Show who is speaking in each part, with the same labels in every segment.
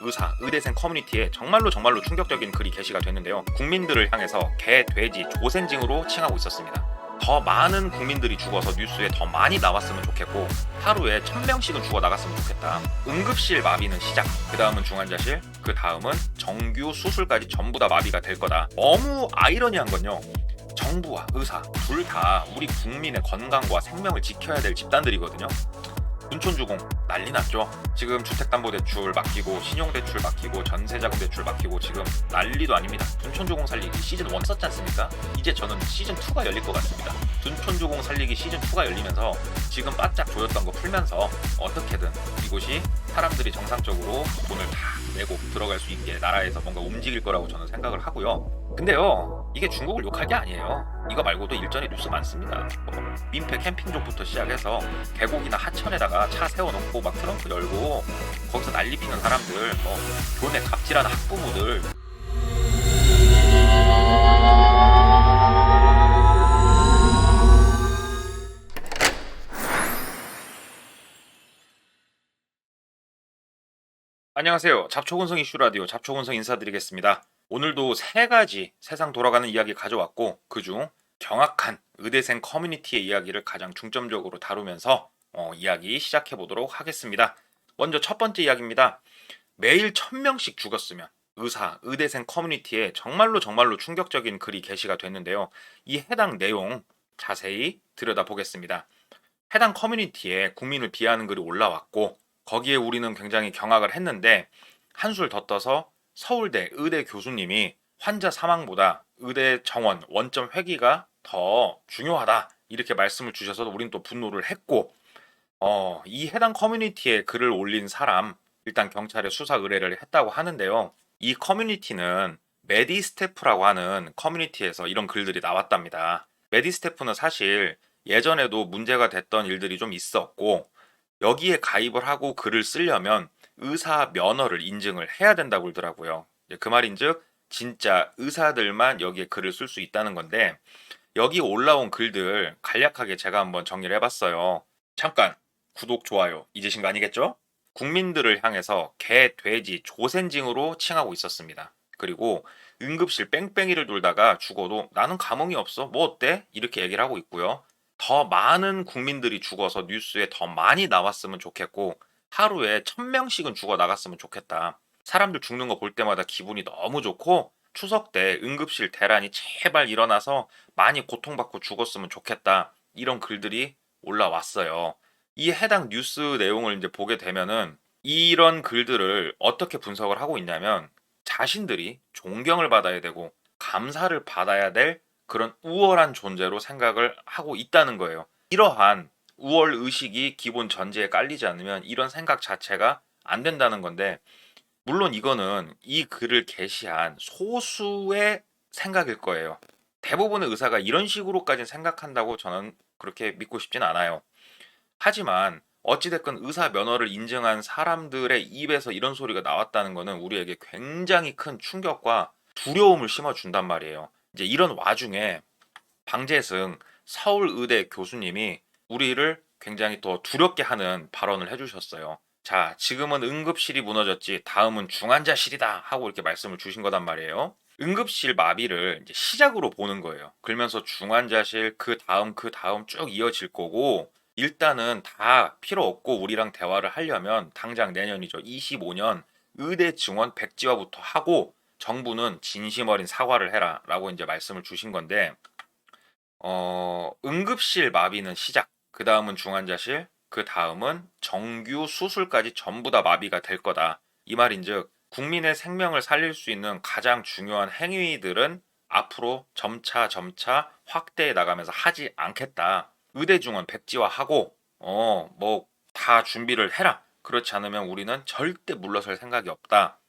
Speaker 1: 의사, 의대생 커뮤니티에 정말로 충격적인 글이 게시가 됐는데요. 국민들을 향해서 개, 돼지, 조센징으로 칭하고 있었습니다. 더 많은 국민들이 죽어서 뉴스에 더 많이 나왔으면 좋겠고 하루에 1000명씩은 죽어 나갔으면 좋겠다. 응급실 마비는 시작, 그 다음은 중환자실, 그 다음은 정규 수술까지 전부 다 마비가 될 거다. 너무 아이러니한 건요, 정부와 의사 둘 다 우리 국민의 건강과 생명을 지켜야 될 집단들이거든요. 둔촌주공 난리 났죠. 지금 주택담보대출 맡기고 신용대출 맡기고 전세자금대출 맡기고 지금 난리도 아닙니다. 둔촌주공 살리기 시즌 1 썼지 않습니까? 이제 저는 시즌 2가 열릴 것 같습니다. 둔촌주공 살리기 시즌 2가 열리면서 지금 바짝 조였던 거 풀면서 어떻게든 이곳이 사람들이 정상적으로 돈을 다 내고 들어갈 수 있게 나라에서 뭔가 움직일 거라고 저는 생각을 하고요. 근데요, 이게 중국을 욕할 게 아니에요. 이거 말고도 일전에 뉴스 많습니다. 민폐 캠핑족부터 시작해서 계곡이나 하천에다가 차 세워놓고 막 트렁크 열고 거기서 난리 피는 사람들, 교내 갑질하는 학부모들. 안녕하세요. 잡초근성 이슈 라디오 잡초근성 인사드리겠습니다. 오늘도 3가지 세상 돌아가는 이야기 가져왔고, 그중 정확한 의대생 커뮤니티의 이야기를 가장 중점적으로 다루면서 이야기 시작해 보도록 하겠습니다. 먼저 첫 번째 이야기입니다. 매일 1000명씩 죽었으면, 의사, 의대생 커뮤니티에 정말로 충격적인 글이 게시가 됐는데요. 이 해당 내용 자세히 들여다보겠습니다. 해당 커뮤니티에 국민을 비하하는 글이 올라왔고, 거기에 우리는 굉장히 경악을 했는데, 한술 더 떠서 서울대 의대 교수님이 환자 사망보다 의대 정원 원점 회귀가 더 중요하다 이렇게 말씀을 주셔서 우린 또 분노를 했고, 이 해당 커뮤니티에 글을 올린 사람 일단 경찰에 수사 의뢰를 했다고 하는데요. 이 커뮤니티는 메디스태프라고 하는 커뮤니티에서 이런 글들이 나왔답니다. 메디스태프는 사실 예전에도 문제가 됐던 일들이 좀 있었고, 여기에 가입을 하고 글을 쓰려면 의사 면허를 인증을 해야 된다고 그러더라고요. 그 말인즉 진짜 의사들만 여기에 글을 쓸 수 있다는 건데, 여기 올라온 글들 간략하게 제가 한번 정리를 해봤어요. 잠깐 구독, 좋아요 잊으신 거 아니겠죠? 국민들을 향해서 개, 돼지, 조센징으로 칭하고 있었습니다. 그리고 응급실 뺑뺑이를 돌다가 죽어도 나는 감흥이 없어, 뭐 어때? 이렇게 얘기를 하고 있고요. 더 많은 국민들이 죽어서 뉴스에 더 많이 나왔으면 좋겠고 하루에 1000명씩은 죽어 나갔으면 좋겠다. 사람들 죽는 거 볼 때마다 기분이 너무 좋고 추석 때 응급실 대란이 제발 일어나서 많이 고통받고 죽었으면 좋겠다. 이런 글들이 올라왔어요. 이 해당 뉴스 내용을 이제 보게 되면은 이런 글들을 어떻게 분석을 하고 있냐면, 자신들이 존경을 받아야 되고 감사를 받아야 될 그런 우월한 존재로 생각을 하고 있다는 거예요. 이러한 우월 의식이 기본 전제에 깔리지 않으면 이런 생각 자체가 안 된다는 건데, 물론 이거는 이 글을 게시한 소수의 생각일 거예요. 대부분의 의사가 이런 식으로까지 생각한다고 저는 그렇게 믿고 싶진 않아요. 하지만 어찌됐건 의사 면허를 인증한 사람들의 입에서 이런 소리가 나왔다는 것은 우리에게 굉장히 큰 충격과 두려움을 심어준단 말이에요. 이제 이런 와중에 방재승 서울의대 교수님이 우리를 굉장히 더 두렵게 하는 발언을 해주셨어요. 자, 지금은 응급실이 무너졌지 다음은 중환자실이다 하고 이렇게 말씀을 주신 거단 말이에요. 응급실 마비를 이제 시작으로 보는 거예요. 그러면서 중환자실, 그 다음 쭉 이어질 거고, 일단은 다 필요 없고 우리랑 대화를 하려면 당장 내년이죠. 25년 의대 증원 백지화부터 하고 정부는 진심 어린 사과를 해라 라고 이제 말씀을 주신 건데, 응급실 마비는 시작, 그 다음은 중환자실, 그 다음은 정규 수술까지 전부 다 마비가 될 거다. 이 말인즉 국민의 생명을 살릴 수 있는 가장 중요한 행위들은 앞으로 점차 확대해 나가면서 하지 않겠다. 의대 증원 백지화하고 뭐 다 준비를 해라. 그렇지 않으면 우리는 절대 물러설 생각이 없다.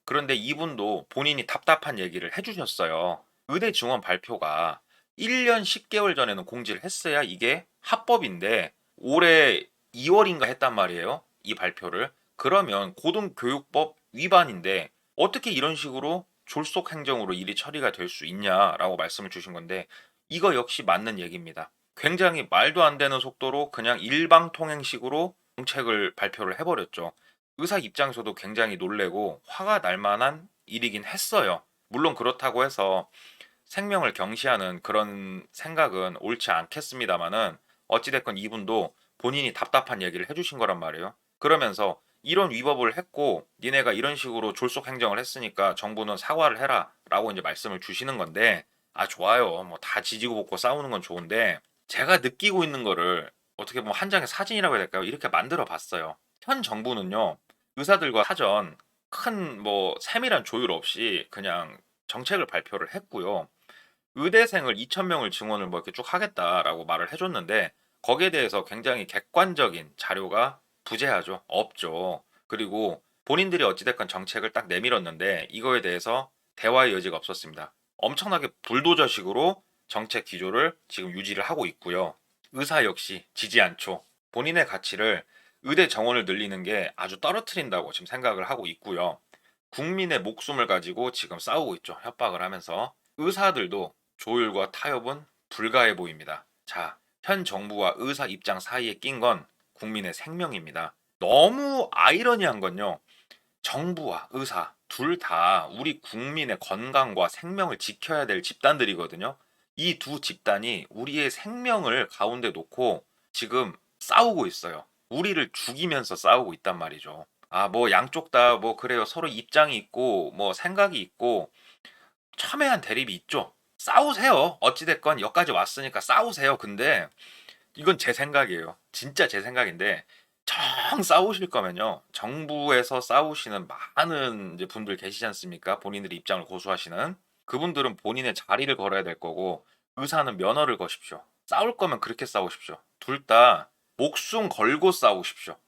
Speaker 1: 그런데 이분도 본인이 답답한 얘기를 해주셨어요. 의대 증원 발표가 1년 10개월 전에는 공지를 했어야 이게 합법인데 올해 2월인가 했단 말이에요. 이 발표를. 그러면 고등교육법 위반인데 어떻게 이런 식으로 졸속 행정으로 일이 처리가 될 수 있냐라고 말씀을 주신 건데, 이거 역시 맞는 얘기입니다. 굉장히 말도 안 되는 속도로 그냥 일방통행식으로 정책을 발표를 해버렸죠. 의사 입장에서도 굉장히 놀래고 화가 날 만한 일이긴 했어요. 물론 그렇다고 해서 생명을 경시하는 그런 생각은 옳지 않겠습니다마는 어찌 됐건 이분도 본인이 답답한 얘기를 해 주신 거란 말이에요. 그러면서 "이런 위법을 했고 니네가 이런 식으로 졸속 행정을 했으니까 정부는 사과를 해라."라고 인제 말씀을 주시는 건데, 아 좋아요. 뭐 다 지지고 볶고 싸우는 건 좋은데, 제가 느끼고 있는 거를 어떻게 보면 한 장의 사진이라고 해야 될까요? 이렇게 만들어 봤어요. 현 정부는요, 의사들과 사전 큰 뭐 세밀한 조율 없이 그냥 정책을 발표를 했고요. 의대생을 2,000명을 증원을 뭐 이렇게 쭉 하겠다라고 말을 해 줬는데, 거기에 대해서 굉장히 객관적인 자료가 부재하죠. 없죠. 그리고 본인들이 어찌 됐건 정책을 딱 내밀었는데 이거에 대해서 대화의 여지가 없었습니다. 엄청나게 불도저식으로 정책 기조를 지금 유지를 하고 있고요. 의사 역시 지지 않죠. 본인의 가치를 의대 정원을 늘리는 게 아주 떨어뜨린다고 지금 생각을 하고 있고요. 국민의 목숨을 가지고 지금 싸우고 있죠. 협박을 하면서. 의사들도 조율과 타협은 불가해 보입니다. 자, 현 정부와 의사 입장 사이에 낀 건 국민의 생명입니다. 너무 아이러니한 건요, 정부와 의사 둘 다 우리 국민의 건강과 생명을 지켜야 될 집단들이거든요. 이 두 집단이 우리의 생명을 가운데 놓고 지금 싸우고 있어요. 우리를 죽이면서 싸우고 있단 말이죠. 아, 뭐 양쪽 다 뭐 그래요. 서로 입장이 있고 뭐 생각이 있고 첨예한 대립이 있죠. 싸우세요. 어찌 됐건 여기까지 왔으니까 싸우세요. 근데 이건 제 생각이에요. 진짜 제 생각인데, 정 싸우실 거면요, 정부에서 싸우시는 많은 이제 분들 계시지 않습니까? 본인들의 입장을 고수하시는. 그분들은 본인의 자리를 걸어야 될 거고, 의사는 면허를 거십시오. 싸울 거면 그렇게 싸우십시오. 둘 다 목숨 걸고 싸우십시오.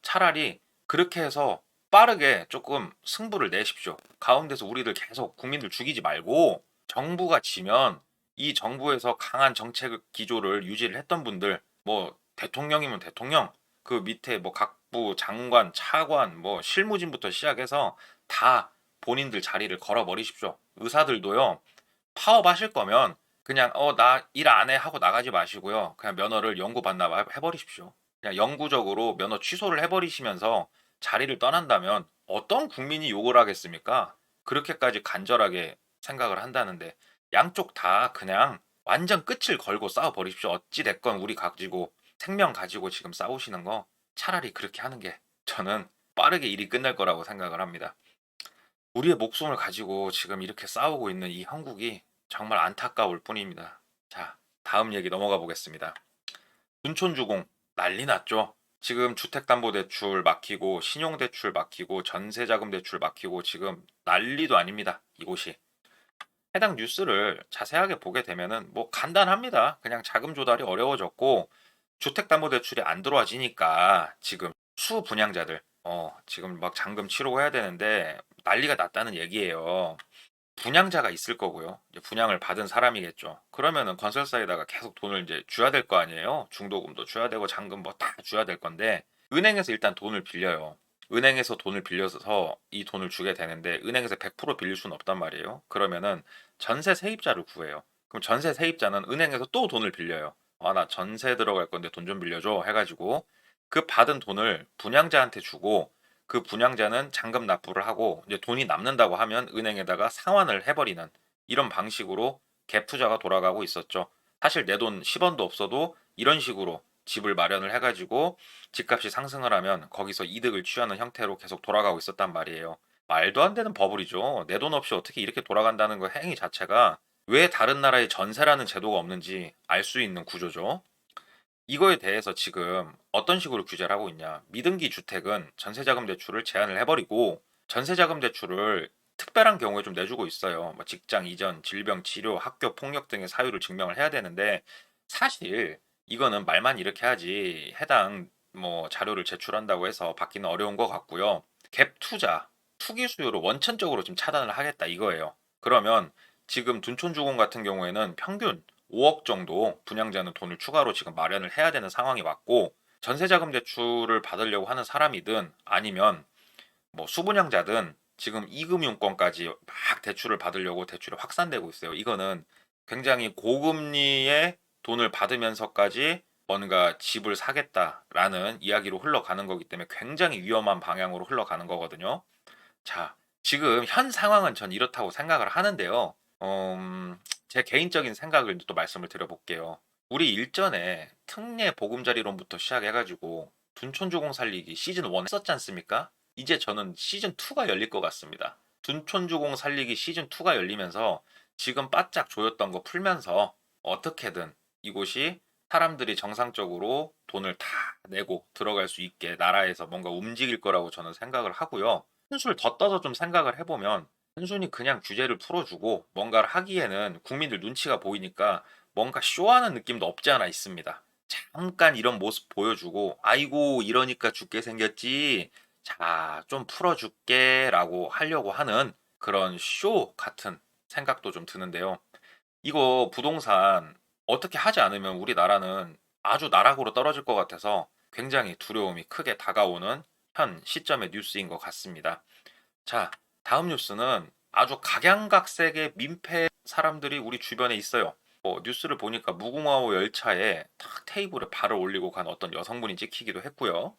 Speaker 1: 차라리 그렇게 해서 빠르게 조금 승부를 내십시오. 가운데서 우리들 계속 국민들 죽이지 말고, 정부가 지면 이 정부에서 강한 정책 기조를 유지를 했던 분들, 뭐 대통령이면 대통령, 그 밑에 뭐 각부 장관, 차관, 뭐 실무진부터 시작해서 다 본인들 자리를 걸어버리십시오. 의사들도요, 파업하실 거면 그냥 나 일 안 해 하고 나가지 마시고요, 그냥 면허를 영구 반납 해버리십시오. 그냥 영구적으로 면허 취소를 해버리시면서 자리를 떠난다면 어떤 국민이 욕을 하겠습니까? 그렇게까지 간절하게 생각을 한다는데, 양쪽 다 그냥 완전 끝을 걸고 싸워 버리십시오. 어찌 됐건 우리 가지고 생명 가지고 지금 싸우시는 거 차라리 그렇게 하는 게 저는 빠르게 일이 끝날 거라고 생각을 합니다. 우리의 목숨을 가지고 지금 이렇게 싸우고 있는 이 형국이 정말 안타까울 뿐입니다. 자, 다음 얘기 넘어가 보겠습니다. 둔촌주공 난리 났죠. 지금 주택담보대출 막히고 신용대출 막히고 전세자금대출 막히고 지금 난리도 아닙니다. 이곳이. 해당 뉴스를 자세하게 보게 되면은 뭐 간단합니다. 그냥 자금 조달이 어려워졌고 주택담보대출이 안 들어와지니까 지금 수분양자들 지금 막 잔금 치르고 해야 되는데 난리가 났다는 얘기예요. 분양자가 있을 거고요. 이제 분양을 받은 사람이겠죠. 그러면은 건설사에다가 계속 돈을 이제 줘야 될 거 아니에요. 중도금도 줘야 되고 잔금 뭐 다 줘야 될 건데, 은행에서 일단 돈을 빌려요. 은행에서 돈을 빌려서 이 돈을 주게 되는데 은행에서 100% 빌릴 수는 없단 말이에요. 그러면은 전세 세입자를 구해요. 그럼 전세 세입자는 은행에서 또 돈을 빌려요. 아, 나 전세 들어갈 건데 돈 좀 빌려줘 해가지고 그 받은 돈을 분양자한테 주고, 그 분양자는 잔금 납부를 하고 이제 돈이 남는다고 하면 은행에다가 상환을 해버리는 이런 방식으로 갭 투자가 돌아가고 있었죠. 사실 내 돈 10원도 없어도 이런 식으로 집을 마련을 해가지고 집값이 상승을 하면 거기서 이득을 취하는 형태로 계속 돌아가고 있었단 말이에요. 말도 안 되는 버블이죠. 내 돈 없이 어떻게 이렇게 돌아간다는 그 행위 자체가 왜 다른 나라에 전세라는 제도가 없는지 알 수 있는 구조죠. 이거에 대해서 지금 어떤 식으로 규제를 하고 있냐. 미등기 주택은 전세자금 대출을 제한을 해버리고 전세자금 대출을 특별한 경우에 좀 내주고 있어요. 뭐 직장 이전, 질병 치료, 학교 폭력 등의 사유를 증명을 해야 되는데, 사실 이거는 말만 이렇게 하지 해당 뭐 자료를 제출한다고 해서 받기는 어려운 것 같고요. 갭 투자, 투기 수요를 원천적으로 좀 차단을 하겠다 이거예요. 그러면 지금 둔촌주공 같은 경우에는 평균 5억 정도 분양자는 돈을 추가로 지금 마련을 해야 되는 상황이 왔고, 전세자금 대출을 받으려고 하는 사람이든 아니면 뭐 수분양자든 지금 이금융권까지 막 대출을 받으려고 대출이 확산되고 있어요. 이거는 굉장히 고금리의 돈을 받으면서까지 뭔가 집을 사겠다라는 이야기로 흘러가는 거기 때문에 굉장히 위험한 방향으로 흘러가는 거거든요. 자, 지금 현 상황은 전 이렇다고 생각을 하는데요. 제 개인적인 생각을 또 말씀을 드려볼게요. 우리 일전에 특례 보금자리론부터 시작해가지고 둔촌주공 살리기 시즌 1 했었지 않습니까? 이제 저는 시즌 2가 열릴 것 같습니다. 둔촌주공 살리기 시즌 2가 열리면서 지금 바짝 조였던 거 풀면서 어떻게든 이곳이 사람들이 정상적으로 돈을 다 내고 들어갈 수 있게 나라에서 뭔가 움직일 거라고 저는 생각을 하고요. 한술 더 떠서 좀 생각을 해보면 단순히 그냥 규제를 풀어주고 뭔가를 하기에는 국민들 눈치가 보이니까 뭔가 쇼하는 느낌도 없지 않아 있습니다. 잠깐 이런 모습 보여주고 아이고 이러니까 죽게 생겼지. 자, 좀 풀어줄게 라고 하려고 하는 그런 쇼 같은 생각도 좀 드는데요. 이거 부동산 어떻게 하지 않으면 우리나라는 아주 나락으로 떨어질 것 같아서 굉장히 두려움이 크게 다가오는 현 시점의 뉴스인 것 같습니다. 자, 다음 뉴스는 아주 각양각색의 민폐 사람들이 우리 주변에 있어요. 뉴스를 보니까 무궁화호 열차에 탁 테이블에 발을 올리고 간 어떤 여성분이 찍히기도 했고요.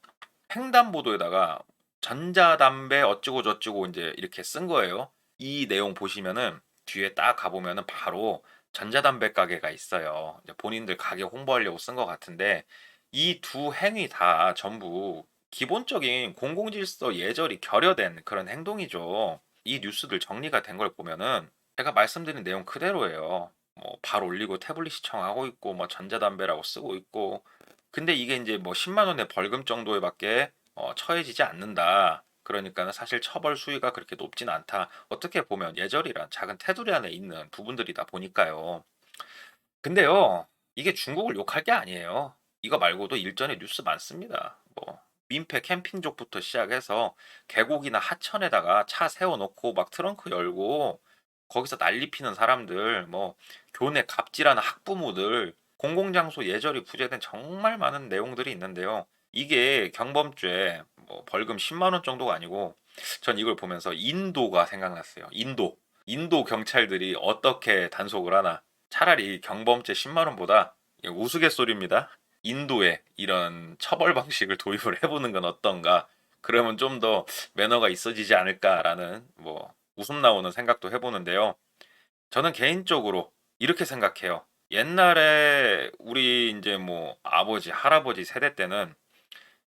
Speaker 1: 횡단보도에다가 전자담배 어쩌고 저쩌고 이제 이렇게 쓴 거예요. 이 내용 보시면은 뒤에 딱 가보면은 바로 전자담배 가게가 있어요. 이제 본인들 가게 홍보하려고 쓴 것 같은데 이 두 행위 다 전부 기본적인 공공질서 예절이 결여된 그런 행동이죠. 이 뉴스들 정리가 된 걸 보면은 제가 말씀드린 내용 그대로예요. 뭐 발 올리고 태블릿 시청하고 있고 뭐 전자담배라고 쓰고 있고 근데 이게 이제 뭐 10만 원의 벌금 정도에밖에 처해지지 않는다. 그러니까는 사실 처벌 수위가 그렇게 높진 않다. 어떻게 보면 예절이란 작은 테두리 안에 있는 부분들이다 보니까요. 근데요, 이게 중국을 욕할 게 아니에요. 이거 말고도 일전에 뉴스 많습니다. 뭐 민폐 캠핑족부터 시작해서 계곡이나 하천에다가 차 세워놓고 막 트렁크 열고 거기서 난리 피는 사람들, 뭐 교내 갑질하는 학부모들, 공공장소 예절이 부재된 정말 많은 내용들이 있는데요. 이게 경범죄, 뭐 벌금 10만 원 정도가 아니고 전 이걸 보면서 인도가 생각났어요. 인도 경찰들이 어떻게 단속을 하나? 차라리 경범죄 10만 원보다 우스갯소리입니다. 인도에 이런 처벌 방식을 도입을 해보는 건 어떤가? 그러면 좀 더 매너가 있어지지 않을까라는 뭐 웃음 나오는 생각도 해보는데요. 저는 개인적으로 이렇게 생각해요. 옛날에 우리 이제 뭐 아버지, 할아버지 세대 때는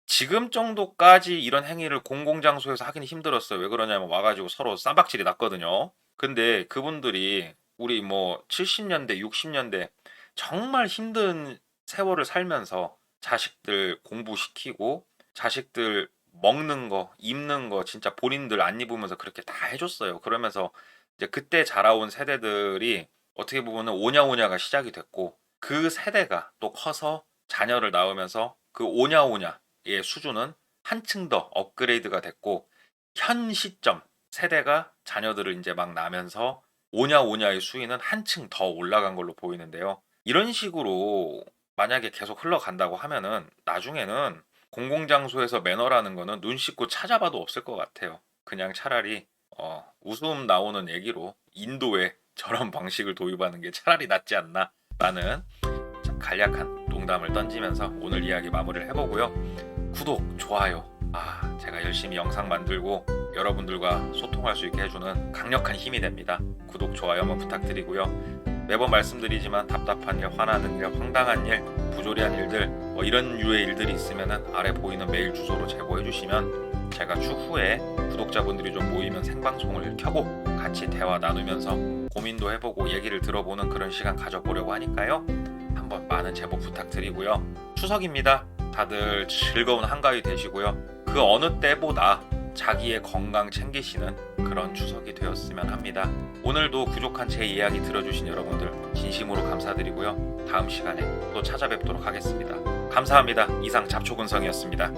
Speaker 1: 지금 정도까지 이런 행위를 공공장소에서 하기는 힘들었어요. 왜 그러냐면 와가지고 서로 쌈박질이 났거든요. 근데 그분들이 우리 뭐 70년대, 60년대 정말 힘든 세월을 살면서 자식들 공부시키고 자식들 먹는 거, 입는 거 진짜 본인들 안 입으면서 그렇게 다 해줬어요. 그러면서 이제 그때 자라온 세대들이 어떻게 보면은 오냐오냐가 시작이 됐고 그 세대가 또 커서 자녀를 낳으면서 그 오냐오냐의 수준은 한층 더 업그레이드가 됐고 현 시점 세대가 자녀들을 이제 막 낳으면서 오냐오냐의 수위는 한층 더 올라간 걸로 보이는데요. 이런 식으로 만약에 계속 흘러간다고 하면은 나중에는 공공장소에서 매너라는 거는 눈 씻고 찾아봐도 없을 것 같아요. 그냥 차라리 웃음 나오는 얘기로 인도에 저런 방식을 도입하는 게 차라리 낫지 않나라는 간략한 농담을 던지면서 오늘 이야기 마무리를 해보고요. 구독, 좋아요. 제가 열심히 영상 만들고 여러분들과 소통할 수 있게 해주는 강력한 힘이 됩니다. 구독, 좋아요 한번 부탁드리고요. 매번 말씀드리지만 답답한 일, 화나는 일, 황당한 일, 부조리한 일들 뭐 이런 유의 일들이 있으면 아래 보이는 메일 주소로 제보해 주시면 제가 추후에 구독자분들이 좀 모이면 생방송을 켜고 같이 대화 나누면서 고민도 해보고 얘기를 들어보는 그런 시간 가져보려고 하니까요. 한번 많은 제보 부탁드리고요. 추석입니다. 다들 즐거운 한가위 되시고요. 그 어느 때보다 자기의 건강 챙기시는 그런 추석이 되었으면 합니다. 오늘도 부족한 제 이야기 들어주신 여러분들 진심으로 감사드리고요. 다음 시간에 또 찾아뵙도록 하겠습니다. 감사합니다. 이상 잡초근성이었습니다.